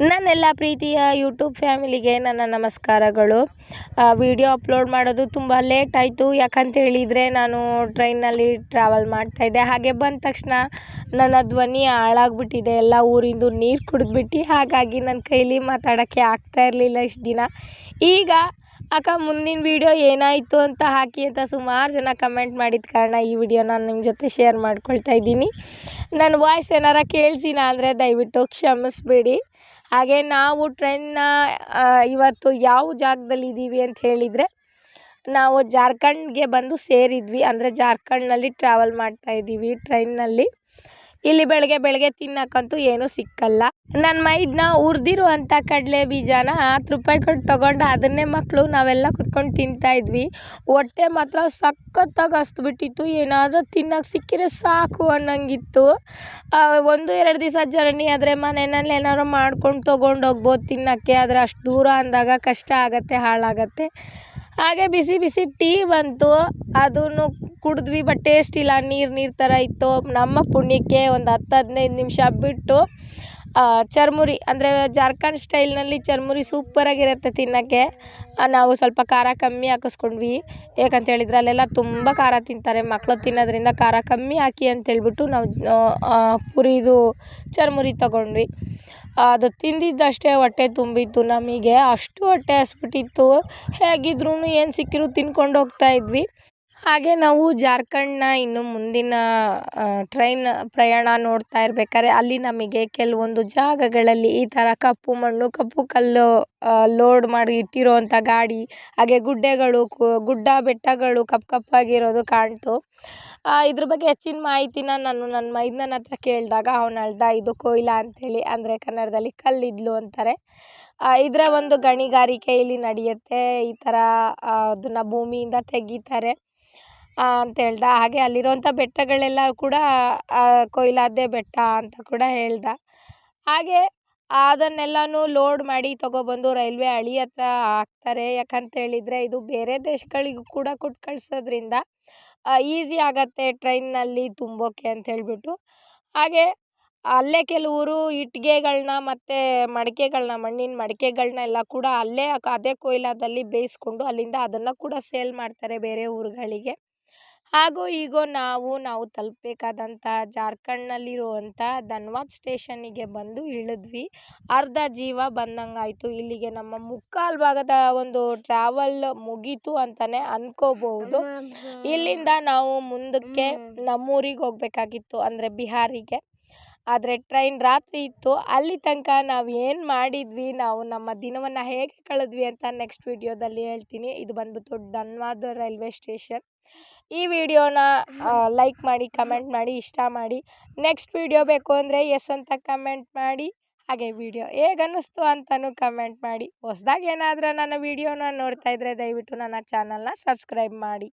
ನನ್ನೆಲ್ಲ ಪ್ರೀತಿಯ ಯೂಟ್ಯೂಬ್ ಫ್ಯಾಮಿಲಿಗೆ ನನ್ನ ನಮಸ್ಕಾರಗಳು. ವಿಡಿಯೋ ಅಪ್ಲೋಡ್ ಮಾಡೋದು ತುಂಬ ಲೇಟ್ ಆಯಿತು. ಯಾಕಂತ ಹೇಳಿದರೆ ನಾನು ಟ್ರೈನಲ್ಲಿ ಟ್ರಾವೆಲ್ ಮಾಡ್ತಾಯಿದ್ದೆ. ಹಾಗೆ ಬಂದ ತಕ್ಷಣ ನನ್ನ ಧ್ವನಿ ಹಾಳಾಗ್ಬಿಟ್ಟಿದೆ. ಎಲ್ಲ ಊರಿಂದು ನೀರು ಕುಡಿದ್ಬಿಟ್ಟು, ಹಾಗಾಗಿ ನನ್ನ ಕೈಲಿ ಮಾತಾಡೋಕ್ಕೆ ಆಗ್ತಾ ಇರಲಿಲ್ಲ ಇಷ್ಟು ದಿನ. ಈಗ ಅಕ್ಕ ಮುಂದಿನ ವಿಡಿಯೋ ಏನಾಯಿತು ಅಂತ ಹಾಕಿ ಅಂತ ಸುಮಾರು ಜನ ಕಮೆಂಟ್ ಮಾಡಿದ ಕಾರಣ ಈ ವಿಡಿಯೋ ನಾನು ನಿಮ್ಮ ಜೊತೆ ಶೇರ್ ಮಾಡ್ಕೊಳ್ತಾ ಇದ್ದೀನಿ. ನನ್ನ ವಾಯ್ಸ್ ಏನಾರ ಕೇಳಿಸಿನ ಅಂದರೆ ದಯವಿಟ್ಟು ಕ್ಷಮಿಸ್ಬೇಡಿ. ಹಾಗೆ ನಾವು ಟ್ರೈನ್ನ ಇವತ್ತು ಯಾವ ಜಾಗದಲ್ಲಿದ್ದೀವಿ ಅಂತ ಹೇಳಿದರೆ, ನಾವು ಜಾರ್ಖಂಡ್ಗೆ ಬಂದು ಸೇರಿದ್ವಿ. ಅಂದರೆ ಜಾರ್ಖಂಡ್ನಲ್ಲಿ ಟ್ರಾವೆಲ್ ಮಾಡ್ತಾಯಿದ್ದೀವಿ ಟ್ರೈನ್ನಲ್ಲಿ. ಇಲ್ಲಿ ಬೆಳಗ್ಗೆ ತಿನ್ನಕ್ಕಂತೂ ಏನೂ ಸಿಕ್ಕಲ್ಲ. ನನ್ನ ಮೈದನ್ನ ಹುರಿದಿರುವಂಥ ಕಡಲೆ ಬೀಜನ 10 ರೂಪಾಯಿ ಕೊಟ್ಟು ತೊಗೊಂಡು ಅದನ್ನೇ ಮಕ್ಕಳು ನಾವೆಲ್ಲ ಕುತ್ಕೊಂಡು ತಿಂತಾಯಿದ್ವಿ. ಹೊಟ್ಟೆ ಮಾತ್ರ ಸಖತ್ತಾಗಿ ಹಸ್ದುಬಿಟ್ಟಿತ್ತು. ಏನಾದರೂ ತಿನ್ನೋಕೆ ಸಿಕ್ಕಿದ್ರೆ ಸಾಕು ಅನ್ನೋಂಗಿತ್ತು. 1-2 ದಿವಸ ಜರ್ನಿ ಆದರೆ ಮನೆಯಲ್ಲಿ ಏನಾದ್ರು ಮಾಡ್ಕೊಂಡು ತೊಗೊಂಡೋಗ್ಬೋದು ತಿನ್ನೋಕ್ಕೆ. ಆದರೆ ಅಷ್ಟು ದೂರ ಅಂದಾಗ ಕಷ್ಟ ಆಗುತ್ತೆ, ಹಾಳಾಗತ್ತೆ. ಹಾಗೆ ಬಿಸಿ ಟೀ ಬಂತು, ಅದನ್ನು ಕುಡಿದ್ವಿ. ಬಟ್ ಟೇಸ್ಟ್ ಇಲ್ಲ, ನೀರು ಥರ ಇತ್ತು. ನಮ್ಮ ಪುಣ್ಯಕ್ಕೆ ಒಂದು 10-15 ನಿಮಿಷ ಬಿಟ್ಟು ಚರ್ಮುರಿ, ಅಂದರೆ ಜಾರ್ಖಂಡ್ ಸ್ಟೈಲ್ನಲ್ಲಿ ಚರ್ಮುರಿ ಸೂಪರಾಗಿರುತ್ತೆ ತಿನ್ನೋಕ್ಕೆ. ನಾವು ಸ್ವಲ್ಪ ಖಾರ ಕಮ್ಮಿ ಹಾಕಿಸ್ಕೊಂಡ್ವಿ. ಯಾಕಂತ ಹೇಳಿದ್ರೆ ಅಲ್ಲೆಲ್ಲ ತುಂಬ ಖಾರ ತಿಂತಾರೆ ಮಕ್ಕಳು. ತಿನ್ನೋದ್ರಿಂದ ಖಾರ ಕಮ್ಮಿ ಹಾಕಿ ಅಂತೇಳ್ಬಿಟ್ಟು ನಾವು ಪುರಿದು ಚರ್ಮುರಿ ತಗೊಂಡ್ವಿ. ಅದು ತಿಂದಿದ್ದಷ್ಟೇ ಹೊಟ್ಟೆ ತುಂಬಿತ್ತು ನಮಗೆ. ಅಷ್ಟು ಹೊಟ್ಟೆ ಹಸ್ಬಿಟ್ಟಿತ್ತು. ಹೇಗಿದ್ರೂ ಏನು ಸಿಕ್ಕಿರೂ ತಿನ್ಕೊಂಡು ಹೋಗ್ತಾ ಇದ್ವಿ. ಹಾಗೆ ನಾವು ಜಾರ್ಖಂಡ್ನ ಇನ್ನು ಮುಂದಿನ ಟ್ರೈನ್ ಪ್ರಯಾಣ ನೋಡ್ತಾ ಇರ್ಬೇಕಾದ್ರೆ ಅಲ್ಲಿ ನಮಗೆ ಕೆಲವೊಂದು ಜಾಗಗಳಲ್ಲಿ ಈ ಥರ ಕಪ್ಪು ಮಣ್ಣು, ಕಪ್ಪು ಕಲ್ಲು ಲೋಡ್ ಮಾಡಿ ಇಟ್ಟಿರೋವಂಥ ಗಾಡಿ, ಹಾಗೆ ಗುಡ್ಡ ಬೆಟ್ಟಗಳು ಕಪ್ಪಾಗಿರೋದು ಕಾಣ್ತು. ಇದ್ರ ಬಗ್ಗೆ ಹೆಚ್ಚಿನ ಮಾಹಿತಿನ ನಾನು ನನ್ನ ಮೈದನ ಹತ್ರ ಕೇಳಿದಾಗ ಅವನು ಹೇಳ್ದ, ಇದು ಕೊಯ್ಲ ಅಂಥೇಳಿ, ಅಂದರೆ ಕನ್ನಡದಲ್ಲಿ ಕಲ್ಲಿದ್ಲು ಅಂತಾರೆ. ಇದರ ಒಂದು ಗಣಿಗಾರಿಕೆ ಇಲ್ಲಿ ನಡೆಯುತ್ತೆ. ಈ ಥರ ಅದನ್ನು ಭೂಮಿಯಿಂದ ತೆಗಿತಾರೆ ಅಂತ ಹೇಳ್ದ. ಹಾಗೆ ಅಲ್ಲಿರೋಂಥ ಬೆಟ್ಟಗಳೆಲ್ಲ ಕೂಡ ಕೊಯ್ಲಾದ್ದೇ ಬೆಟ್ಟ ಅಂತ ಕೂಡ ಹೇಳ್ದ. ಹಾಗೆ ಅದನ್ನೆಲ್ಲನೂ ಲೋಡ್ ಮಾಡಿ ತೊಗೊಬಂದು ರೈಲ್ವೆ ಹಳಿ ಹತ್ರ ಹಾಕ್ತಾರೆ. ಯಾಕಂತ ಹೇಳಿದರೆ ಇದು ಬೇರೆ ದೇಶಗಳಿಗೂ ಕೂಡ ಕೊಟ್ಟು ಕಳಿಸೋದ್ರಿಂದ ಈಸಿ ಆಗತ್ತೆ ಟ್ರೈನ್ನಲ್ಲಿ ತುಂಬೋಕ್ಕೆ ಅಂತ ಹೇಳ್ಬಿಟ್ಟು. ಹಾಗೆ ಅಲ್ಲೇ ಕೆಲವರು ಇಟ್ಟಿಗೆಗಳನ್ನ ಮತ್ತು ಮಣ್ಣಿನ ಮಡಿಕೆಗಳನ್ನ ಎಲ್ಲ ಕೂಡ ಅಲ್ಲೇ ಅದೇ ಕೊಯ್ಲಾದಲ್ಲಿ ಬೇಯಿಸ್ಕೊಂಡು ಅಲ್ಲಿಂದ ಅದನ್ನು ಕೂಡ ಸೇಲ್ ಮಾಡ್ತಾರೆ ಬೇರೆ ಊರುಗಳಿಗೆ. ಹಾಗೂ ಈಗ ನಾವು ತಲುಪಬೇಕಾದಂಥ ಜಾರ್ಖಂಡ್ನಲ್ಲಿರುವಂಥ ಧನ್ವಾದ್ ಸ್ಟೇಷನ್ನಿಗೆ ಬಂದು ಇಳಿದ್ವಿ. ಅರ್ಧ ಜೀವ ಬಂದಂಗಾಯಿತು. ಇಲ್ಲಿಗೆ ನಮ್ಮ ಮುಕ್ಕಾಲು ಭಾಗದ ಒಂದು ಟ್ರಾವೆಲ್ ಮುಗೀತು ಅಂತಲೇ ಅನ್ಕೋಬಹುದು. ಇಲ್ಲಿಂದ ನಾವು ಮುಂದಕ್ಕೆ ನಮ್ಮೂರಿಗೆ ಹೋಗಬೇಕಾಗಿತ್ತು, ಅಂದರೆ ಬಿಹಾರಿಗೆ. ಆದರೆ ಟ್ರೈನ್ ರಾತ್ರಿ ಇತ್ತು. ಅಲ್ಲಿ ತನಕ ನಾವು ಏನು ಮಾಡಿದ್ವಿ, ನಾವು ನಮ್ಮ ದಿನವನ್ನು ಹೇಗೆ ಕಳೆದ್ವಿ ಅಂತ ನೆಕ್ಸ್ಟ್ ವಿಡಿಯೋದಲ್ಲಿ ಹೇಳ್ತೀನಿ. ಇದು ಬಂದ್ಬಿಟ್ಟು ಧನ್ವಾದ್ ರೈಲ್ವೆ ಸ್ಟೇಷನ್. ಈ ವಿಡಿಯೋನ ಲೈಕ್ ಮಾಡಿ, ಕಮೆಂಟ್ ಮಾಡಿ, ಇಷ್ಟ ಮಾಡಿ. ನೆಕ್ಸ್ಟ್ ವಿಡಿಯೋ ಬೇಕು ಅಂದರೆ ಎಸ್ ಅಂತ ಕಮೆಂಟ್ ಮಾಡಿ. ಹಾಗೆ ವಿಡಿಯೋ ಹೇಗನ್ನಿಸ್ತು ಅಂತಲೂ ಕಮೆಂಟ್ ಮಾಡಿ. ಹೊಸ್ದಾಗಿ ಏನಾದರೂ ನನ್ನ ವಿಡಿಯೋನ ನೋಡ್ತಾ ಇದ್ದರೆ ದಯವಿಟ್ಟು ನನ್ನ ಚಾನಲ್ನ ಸಬ್ಸ್ಕ್ರೈಬ್ ಮಾಡಿ.